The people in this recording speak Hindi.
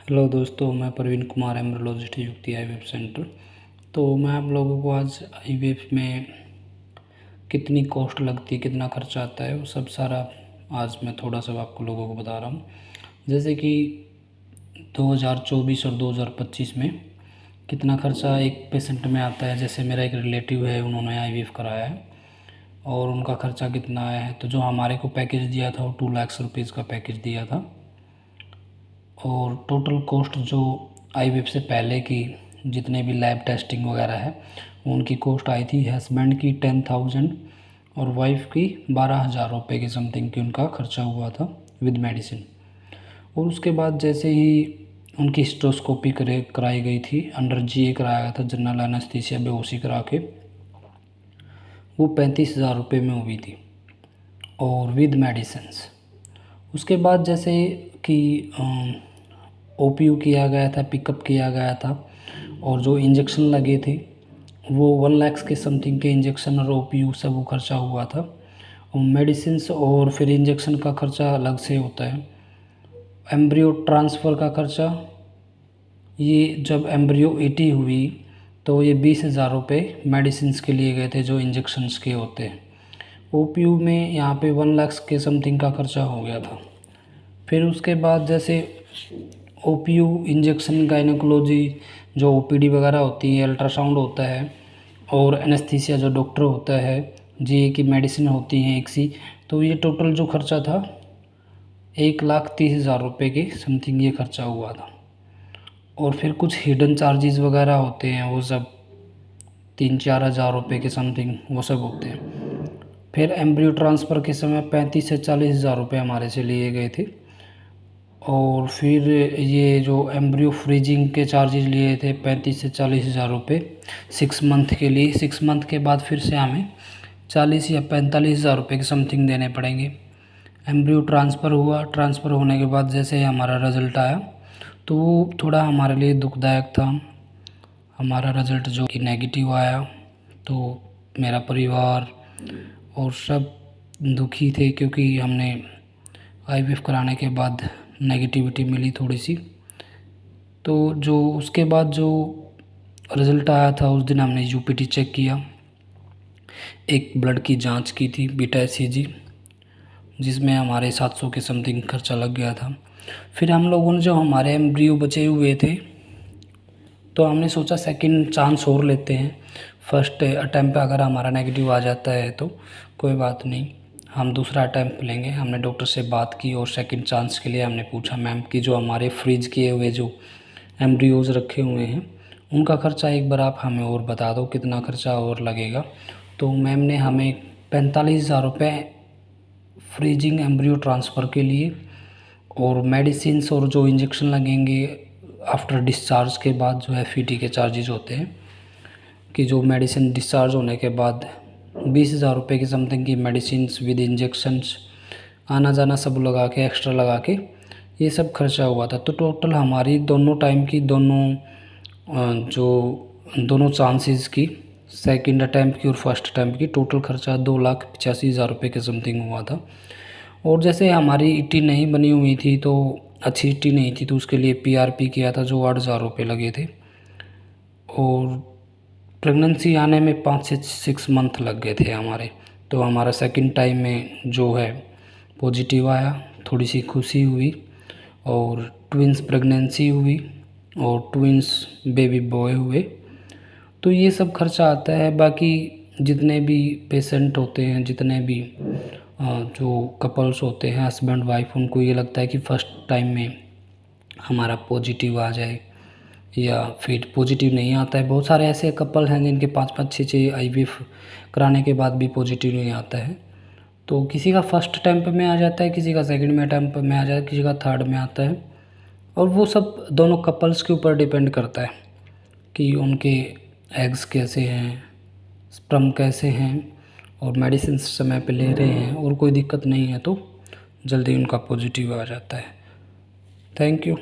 हेलो दोस्तों, मैं प्रवीण कुमार एम्ब्रियोलॉजिस्ट युक्ति आईवीएफ सेंटर। तो मैं आप लोगों को आज आईवीएफ में कितनी कॉस्ट लगती है, कितना खर्चा आता है, वो सब सारा आज मैं थोड़ा सा आपको लोगों को बता रहा हूँ। जैसे कि 2024 और 2025 में कितना खर्चा एक पेशेंट में आता है। जैसे मेरा एक रिलेटिव है, उन्होंने आईवीएफ कराया है और उनका खर्चा कितना आया है। तो जो हमारे को पैकेज दिया था वो 2 लाख रुपीज़ का पैकेज दिया था। और टोटल कॉस्ट जो आईवीएफ से पहले की जितने भी लैब टेस्टिंग वगैरह है उनकी कॉस्ट आई थी हस्बैंड की 10,000 और वाइफ की 12,000 रुपये के समथिंग की उनका खर्चा हुआ था विद मेडिसिन। और उसके बाद जैसे ही उनकी हिस्ट्रोस्कोपी कराई गई थी, अंडर जीए कराया गया था, जनरल एनेस्थीसिया बेहोशी करा के, वो 35,000 रुपये में हुई थी और विद मेडिसिन्स। उसके बाद जैसे कि ओपीयू किया गया था, पिकअप किया गया था और जो इंजेक्शन लगे थे वो 1 लाख के समथिंग के इंजेक्शन और ओपीयू सब वो खर्चा हुआ था। और मेडिसिन्स और फिर इंजेक्शन का खर्चा अलग से होता है। एम्ब्रियो ट्रांसफ़र का खर्चा, ये जब एम्ब्रियो 80 हुई तो ये 20,000 रुपये मेडिसिन्स के लिए गए थे जो इंजेक्शन्स के होते हैं। ओपीयू में यहाँ पे 1 लाख के समथिंग का खर्चा हो गया था। फिर उसके बाद जैसे ओपीयू, इंजेक्शन, गायनेकोलॉजी जो ओपीडी वगैरह होती है, अल्ट्रासाउंड होता है और एनेस्थीसिया जो डॉक्टर होता है, जीए की मेडिसिन होती हैं एक सी, तो ये टोटल जो खर्चा था 1,30,000 रुपये के समथिंग ये खर्चा हुआ था। और फिर कुछ हिडन चार्जेस वगैरह होते हैं, वो सब 3-4 हज़ार रुपये के समथिंग वो सब होते हैं। फिर एम्ब्रियो ट्रांसफ़र के समय 35 से 40 हज़ार रुपये हमारे से लिए गए थे। और फिर ये जो एम्ब्रियो फ्रीजिंग के चार्जेस लिए थे 35 से 40 हज़ार रुपये 6 मंथ के लिए। 6 मंथ के बाद फिर से हमें 40 या 45 हज़ार रुपये के समथिंग देने पड़ेंगे। एम्ब्रियो ट्रांसफ़र हुआ, ट्रांसफ़र होने के बाद जैसे हमारा रिज़ल्ट आया तो वो थोड़ा हमारे लिए दुखदायक था। हमारा रिज़ल्ट जो कि नेगेटिव आया तो मेरा परिवार और सब दुखी थे, क्योंकि हमने आईवीएफ कराने के बाद नेगेटिविटी मिली थोड़ी सी। तो जो उसके बाद जो रिज़ल्ट आया था उस दिन हमने यूपीटी चेक किया, एक ब्लड की जांच की थी, बीटा एचसीजी, जिसमें हमारे 700 के समथिंग खर्चा लग गया था। फिर हम लोगों ने जो हमारे एम्ब्रियो बचे हुए थे तो हमने सोचा सेकंड चांस और लेते हैं। फर्स्ट अटैम्प्ट पे अगर हमारा नेगेटिव आ जाता है तो कोई बात नहीं, हम दूसरा अटैम्प्ट लेंगे। हमने डॉक्टर से बात की और सेकंड चांस के लिए हमने पूछा मैम कि जो हमारे फ्रीज किए हुए जो एम्ब्रियोज़ रखे हुए हैं उनका खर्चा एक बार आप हमें और बता दो कितना खर्चा और लगेगा। तो मैम ने हमें 45,000 रुपये फ्रीजिंग एम्ब्रियो ट्रांसफ़र के लिए और मेडिसिन्स और जो इंजेक्शन लगेंगे आफ्टर डिस्चार्ज के बाद जो एफईटी के चार्जेस होते हैं कि जो मेडिसिन डिस्चार्ज होने के बाद 20,000 रुपये की समथिंग की मेडिसिन्स विद इंजेक्शंस आना जाना सब लगा के, एक्स्ट्रा लगा के ये सब खर्चा हुआ था। तो टोटल हमारी दोनों टाइम की दोनों चांसेस की, सेकंड अटैम्प्ट की और फर्स्ट अटैम्प्ट की, टोटल खर्चा 2,85,000 रुपये के समथिंग हुआ था। और जैसे हमारी ईटी नहीं बनी हुई थी तो अच्छी ईटी नहीं थी, तो उसके लिए पीआरपी किया था जो 8,000 रुपये लगे थे। और प्रेगनेंसी आने में 5 से 6 मंथ लग गए थे हमारे। तो हमारा सेकंड टाइम में जो है पॉजिटिव आया, थोड़ी सी खुशी हुई और ट्विंस प्रेगनेंसी हुई और ट्विंस बेबी बॉय हुए। तो ये सब खर्चा आता है। बाकी जितने भी पेशेंट होते हैं, जितने भी जो कपल्स होते हैं हस्बैंड वाइफ, उनको ये लगता है कि फ़र्स्ट टाइम में हमारा पॉजिटिव आ जाए या फिर पॉजिटिव नहीं आता है। बहुत सारे ऐसे कपल हैं जिनके 5-5 6-6 आईवीएफ कराने के बाद भी पॉजिटिव नहीं आता है। तो किसी का फर्स्ट अटैम्प्ट में आ जाता है, किसी का सेकंड में अटैम्प्ट में आ जाता है, किसी का थर्ड में आता है। और वो सब दोनों कपल्स के ऊपर डिपेंड करता है कि उनके एग्स कैसे हैं, स्पर्म कैसे हैं और मेडिसिन समय पे ले रहे हैं और कोई दिक्कत नहीं है तो जल्दी उनका पॉजिटिव आ जाता है। Thank you.